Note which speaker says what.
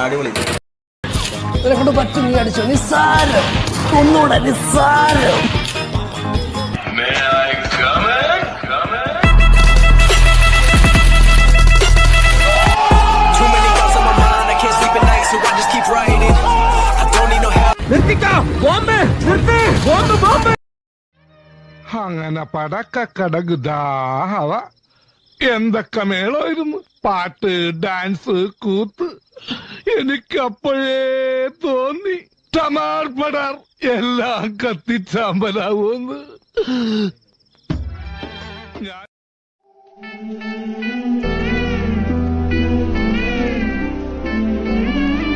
Speaker 1: അടിപൊളി.
Speaker 2: കൊണ്ട് പറ്റും, നീ അടിച്ചോ. നിസ്സാരം, ഒന്നുകൂടെ നിസ്സാരം.
Speaker 3: അങ്ങനെ പടക്കടകുദാഹവ എന്തൊക്കെ മേളമായിരുന്നു. പാട്ട്, ഡാൻസ്, കൂത്ത്. എനിക്കപ്പോഴേ തോന്നി ടമാർ പടാർ എല്ലാം കത്തിച്ചാമ്പലാവുമെന്ന്.